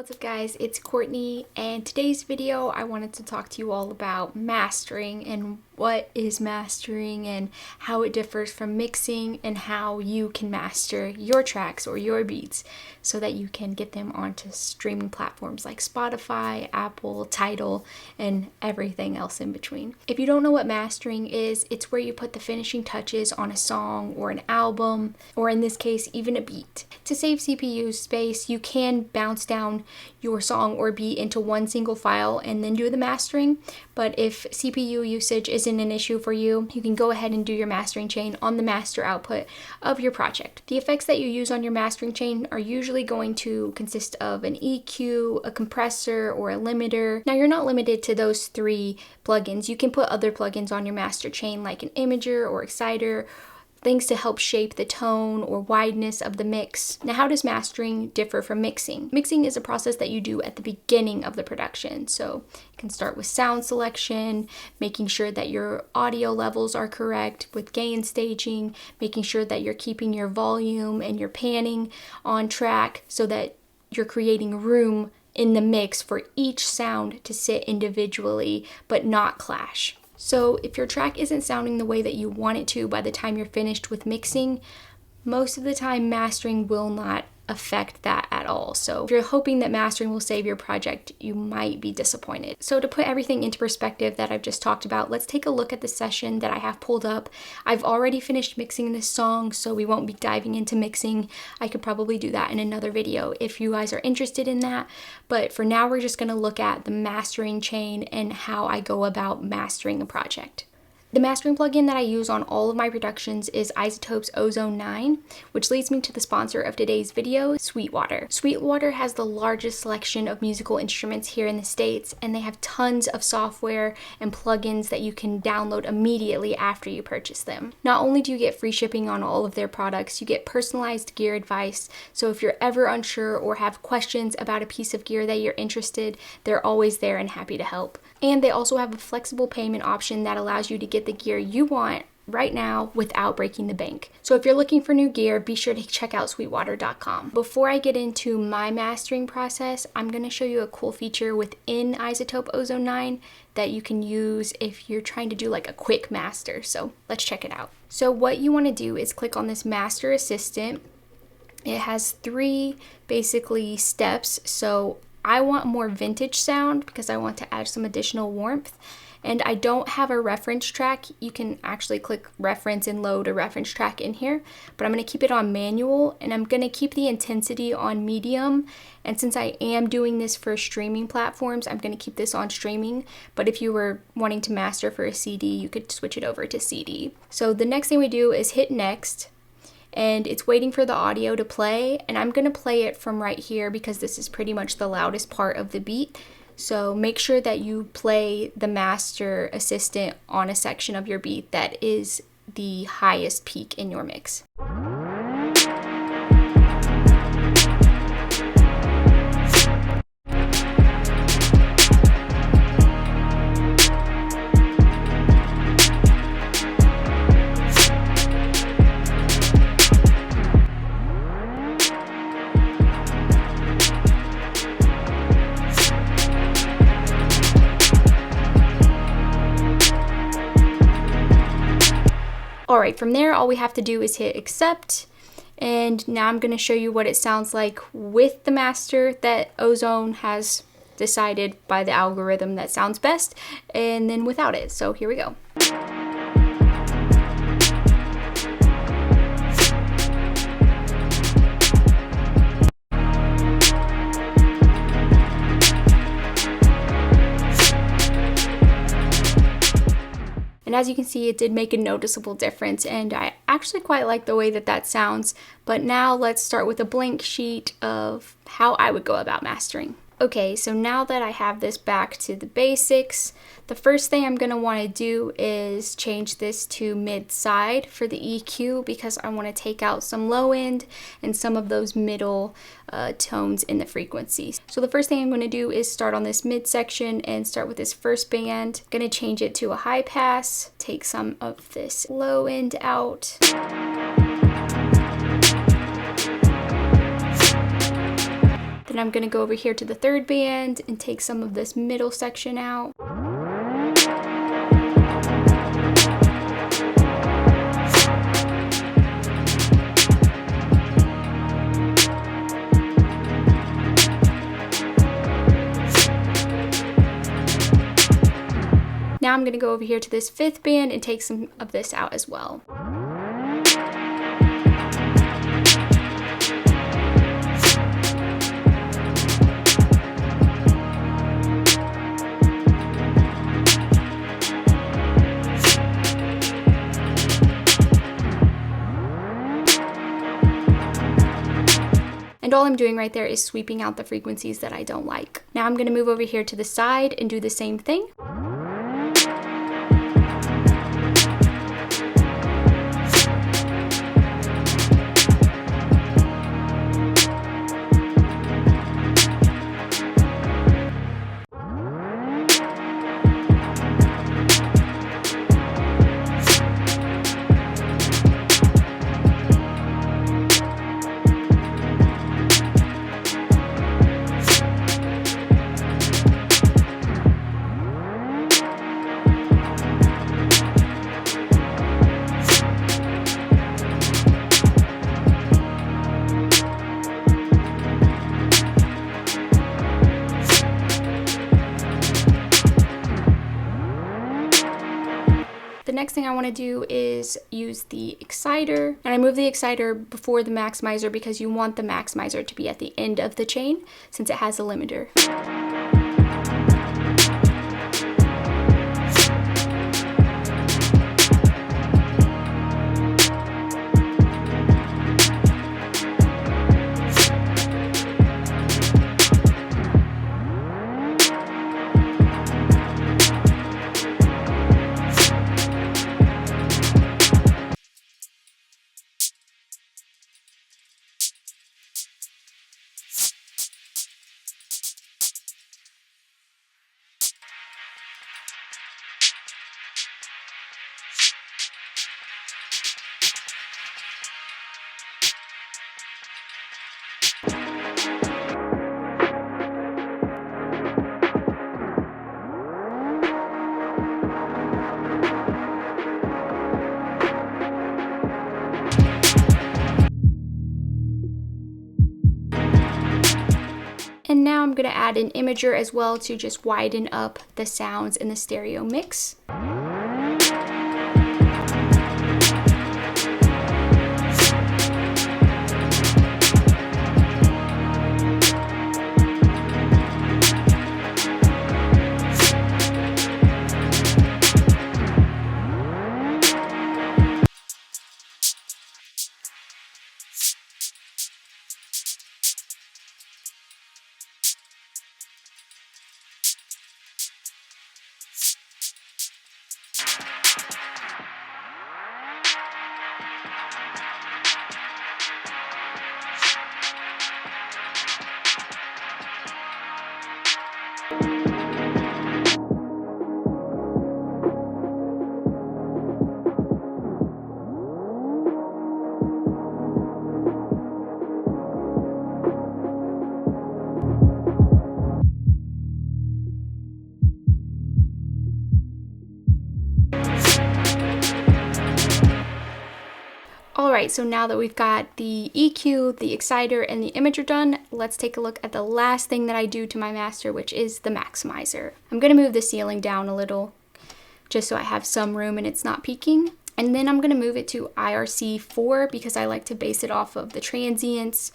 What's up guys, it's Courtney, and today's video I wanted to talk to you all about mastering and what is mastering and how it differs from mixing and how you can master your tracks or your beats so that you can get them onto streaming platforms like Spotify, Apple, Tidal, and everything else in between. If you don't know what mastering is, it's where you put the finishing touches on a song or an album, or in this case, even a beat. To save CPU space, you can bounce down your song or beat into one single file and then do the mastering. But if CPU usage isn't an issue for you, you can go ahead and do your mastering chain on the master output of your project. The effects that you use on your mastering chain are usually going to consist of an EQ, a compressor, or a limiter. Now, you're not limited to those three plugins. You can put other plugins on your master chain like an imager or exciter, things to help shape the tone or wideness of the mix. Now, how does mastering differ from mixing? Mixing is a process that you do at the beginning of the production. So you can start with sound selection, making sure that your audio levels are correct with gain staging, making sure that you're keeping your volume and your panning on track so that you're creating room in the mix for each sound to sit individually but not clash. So if your track isn't sounding the way that you want it to by the time you're finished with mixing, most of the time mastering will not affect that at all. So if you're hoping that mastering will save your project, you might be disappointed. So to put everything into perspective that I've just talked about, let's take a look at the session that I have pulled up. I've already finished mixing this song, so we won't be diving into mixing. I could probably do that in another video if you guys are interested in that. But for now, we're just gonna look at the mastering chain and how I go about mastering a project. The mastering plugin that I use on all of my productions is iZotope Ozone 9, which leads me to the sponsor of today's video, Sweetwater. Sweetwater has the largest selection of musical instruments here in the States, and they have tons of software and plugins that you can download immediately after you purchase them. Not only do you get free shipping on all of their products, you get personalized gear advice, so if you're ever unsure or have questions about a piece of gear that you're interested, they're always there and happy to help. And they also have a flexible payment option that allows you to get the gear you want right now without breaking the bank. So if you're looking for new gear, be sure to check out sweetwater.com. Before I get into my mastering process, I'm going to show you a cool feature within iZotope Ozone 9 that you can use if you're trying to do like a quick master. So let's check it out. So what you want to do is click on this Master Assistant. It has three basically steps. So I want more vintage sound because I want to add some additional warmth. And I don't have a reference track. You can actually click reference and load a reference track in here, but I'm gonna keep it on manual, and I'm gonna keep the intensity on medium. And since I am doing this for streaming platforms, I'm gonna keep this on streaming, but if you were wanting to master for a CD, you could switch it over to CD. So the next thing we do is hit next, and it's waiting for the audio to play, and I'm gonna play it from right here because this is pretty much the loudest part of the beat. So make sure that you play the Master Assistant on a section of your beat that is the highest peak in your mix. Alright, from there, all we have to do is hit accept, and now I'm going to show you what it sounds like with the master that Ozone has decided by the algorithm that sounds best, and then without it. So here we go. And as you can see, it did make a noticeable difference, and I actually quite like the way that that sounds. But now let's start with a blank sheet of how I would go about mastering. Okay, so now that I have this back to the basics, the first thing I'm going to want to do is change this to mid-side for the EQ because I want to take out some low end and some of those middle tones in the frequencies. So the first thing I'm going to do is start on this mid section and start with this first band. I'm going to change it to a high pass, take some of this low end out. Then I'm going to go over here to the third band and take some of this middle section out. Now I'm going to go over here to this fifth band and take some of this out as well. And all I'm doing right there is sweeping out the frequencies that I don't like. Now I'm going to move over here to the side and do the same thing. The next thing I want to do is use the exciter, and I move the exciter before the maximizer because you want the maximizer to be at the end of the chain since it has a limiter. And now I'm going to add an imager as well to just widen up the sounds in the stereo mix. Alright, so now that we've got the EQ, the exciter, and the imager done, let's take a look at the last thing that I do to my master, which is the maximizer. I'm going to move the ceiling down a little, just so I have some room and it's not peaking. And then I'm going to move it to IRC 4 because I like to base it off of the transients.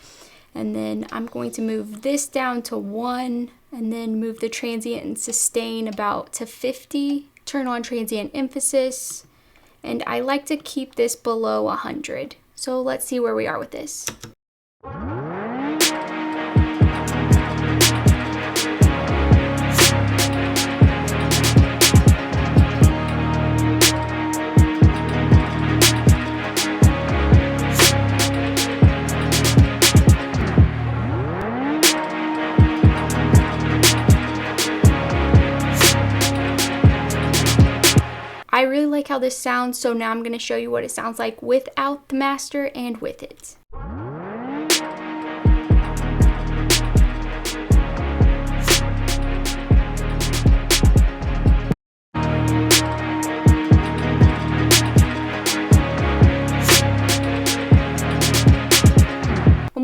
And then I'm going to move this down to 1, and then move the transient and sustain about to 50. Turn on transient emphasis. And I like to keep this below 100. So let's see where we are with this. I really like how this sounds, so now I'm going to show you what it sounds like without the master and with it.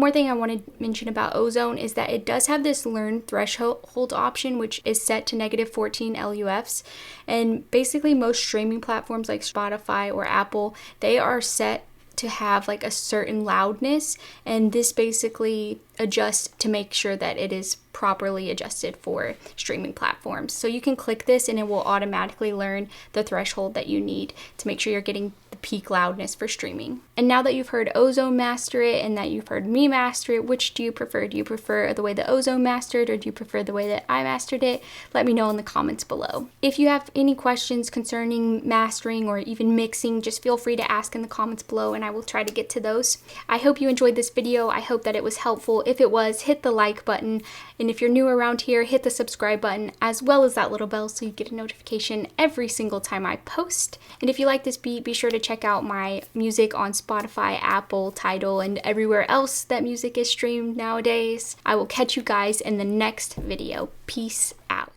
more thing I want to mention about Ozone is that it does have this learn threshold option, which is set to -14 LUFs. And basically most streaming platforms like Spotify or Apple, they are set to have like a certain loudness, and this basically adjusts to make sure that it is properly adjusted for streaming platforms. So you can click this and it will automatically learn the threshold that you need to make sure you're getting the peak loudness for streaming. And now that you've heard Ozone master it and that you've heard me master it, which do you prefer? Do you prefer the way that Ozone mastered, or do you prefer the way that I mastered it? Let me know in the comments below. If you have any questions concerning mastering or even mixing, just feel free to ask in the comments below and I will try to get to those. I hope you enjoyed this video. I hope that it was helpful. If it was, hit the like button, and if you're new around here, hit the subscribe button as well as that little bell so you get a notification every single time I post. And if you like this beat, be sure to check out my music on Spotify, Apple, Tidal, and everywhere else that music is streamed nowadays. I will catch you guys in the next video. Peace out.